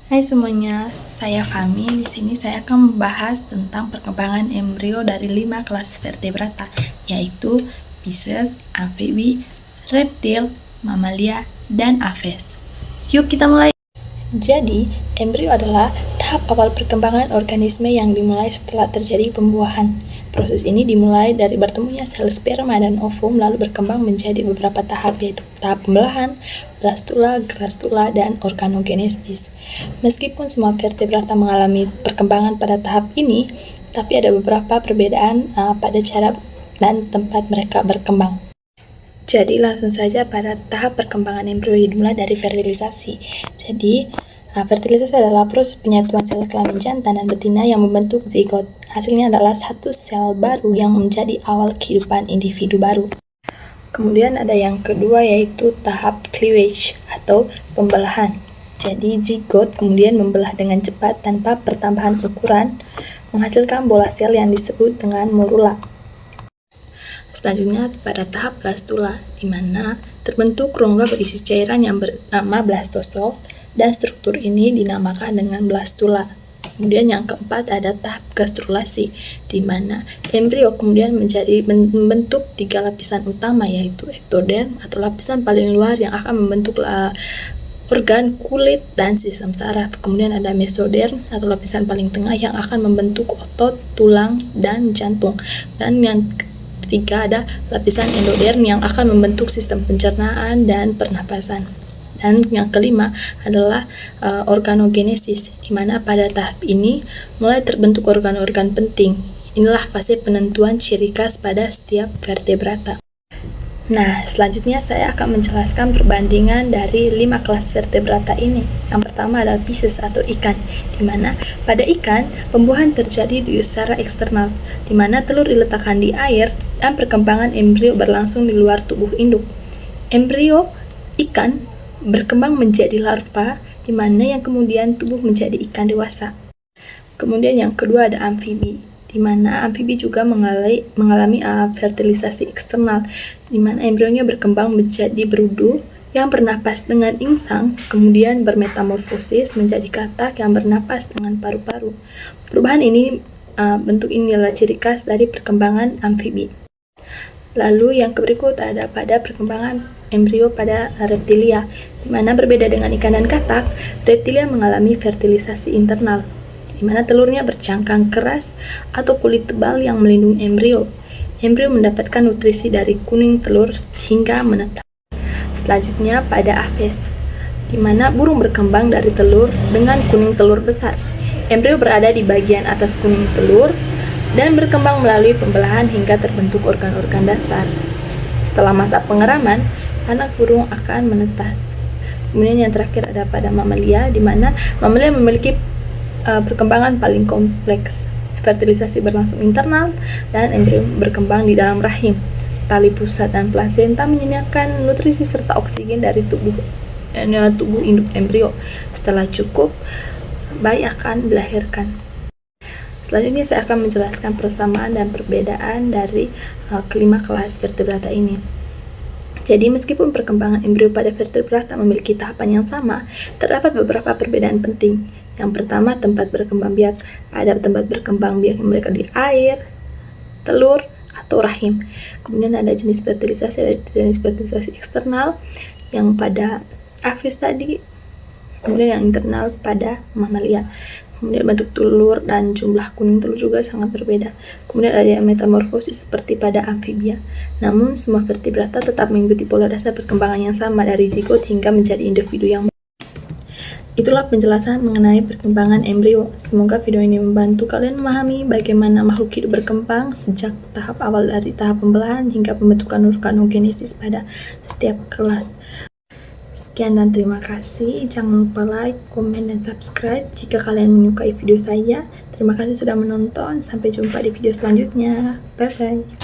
Hai semuanya, saya Fami. Di sini saya akan membahas tentang perkembangan embrio dari 5 kelas vertebrata, yaitu Pisces, amfibi, reptil, mamalia, dan aves. Yuk kita mulai. Jadi, embrio adalah tahap awal perkembangan organisme yang dimulai setelah terjadi pembuahan. Proses ini dimulai dari bertemunya sel sperma dan ovum lalu berkembang menjadi beberapa tahap, yaitu tahap pembelahan, blastula, grastula, dan organogenesis. Meskipun semua vertebrata mengalami perkembangan pada tahap ini, tapi ada beberapa perbedaan pada cara dan tempat mereka berkembang. Jadi langsung saja pada tahap perkembangan embrio dimulai dari fertilisasi. Jadi fertilisasi adalah proses penyatuan sel kelamin jantan dan betina yang membentuk zigot. Hasilnya adalah satu sel baru yang menjadi awal kehidupan individu baru. Kemudian ada yang kedua, yaitu tahap cleavage atau pembelahan. Jadi zigot kemudian membelah dengan cepat tanpa pertambahan ukuran, menghasilkan bola sel yang disebut dengan morula. Selanjutnya pada tahap blastula, di mana terbentuk rongga berisi cairan yang bernama blastosol, dan struktur ini dinamakan dengan blastula. Kemudian yang keempat ada tahap gastrulasi, di mana embrio kemudian membentuk 3 lapisan utama, yaitu ektoderm atau lapisan paling luar yang akan membentuk organ kulit dan sistem saraf. Kemudian ada mesoderm atau lapisan paling tengah yang akan membentuk otot, tulang, dan jantung. Dan yang ketiga ada lapisan endoderm yang akan membentuk sistem pencernaan dan pernapasan. Dan yang kelima adalah organogenesis, di mana pada tahap ini mulai terbentuk organ-organ penting. Inilah fase penentuan ciri khas pada setiap vertebrata. Nah, selanjutnya saya akan menjelaskan perbandingan dari 5 kelas vertebrata ini. Yang pertama adalah Pisces atau ikan, di mana pada ikan pembuahan terjadi secara eksternal, di mana telur diletakkan di air dan perkembangan embrio berlangsung di luar tubuh induk. Embrio ikan berkembang menjadi larva, di mana yang kemudian tumbuh menjadi ikan dewasa. Kemudian yang kedua ada amfibi, di mana amfibi juga mengalami fertilisasi eksternal, di mana embrionya berkembang menjadi berudu yang bernapas dengan insang, kemudian bermetamorfosis menjadi katak yang bernapas dengan paru-paru. Perubahan ini, bentuk ini adalah ciri khas dari perkembangan amfibi. Lalu yang berikut ada pada perkembangan embrio pada reptilia, di mana berbeda dengan ikan dan katak, reptilia mengalami fertilisasi internal, di mana telurnya bercangkang keras atau kulit tebal yang melindungi embrio. Embrio mendapatkan nutrisi dari kuning telur hingga menetas. Selanjutnya pada aves, di mana burung berkembang dari telur dengan kuning telur besar. Embrio berada di bagian atas kuning telur dan berkembang melalui pembelahan hingga terbentuk organ-organ dasar. Setelah masa pengeraman, anak burung akan menetas. Kemudian yang terakhir ada pada mamalia, di mana mamalia memiliki perkembangan paling kompleks. Fertilisasi berlangsung internal dan embrio berkembang di dalam rahim. Tali pusat dan plasenta menyediakan nutrisi serta oksigen dari tubuh induk embrio. Setelah cukup, bayi akan dilahirkan. Selanjutnya saya akan menjelaskan persamaan dan perbedaan dari kelima kelas vertebrata ini. Jadi meskipun perkembangan embrio pada vertebrata memiliki tahapan yang sama, terdapat beberapa perbedaan penting. Yang pertama, tempat berkembang biak. Ada tempat berkembang biak yang mereka di air, telur, atau rahim. Kemudian ada jenis fertilisasi eksternal yang pada aves tadi, kemudian yang internal pada mamalia. Kemudian bentuk telur dan jumlah kuning telur juga sangat berbeda. Kemudian ada metamorfosis seperti pada amfibia. Namun semua vertebrata tetap mengikuti pola dasar perkembangan yang sama dari zigot hingga menjadi individu yang Itulah penjelasan mengenai perkembangan embrio. Semoga video ini membantu kalian memahami bagaimana makhluk hidup berkembang sejak tahap awal dari tahap pembelahan hingga pembentukan organogenesis pada setiap kelas. Sekian dan terima kasih. Jangan lupa like, komen, dan subscribe jika kalian menyukai video saya. Terima kasih sudah menonton. Sampai jumpa di video selanjutnya. Bye-bye.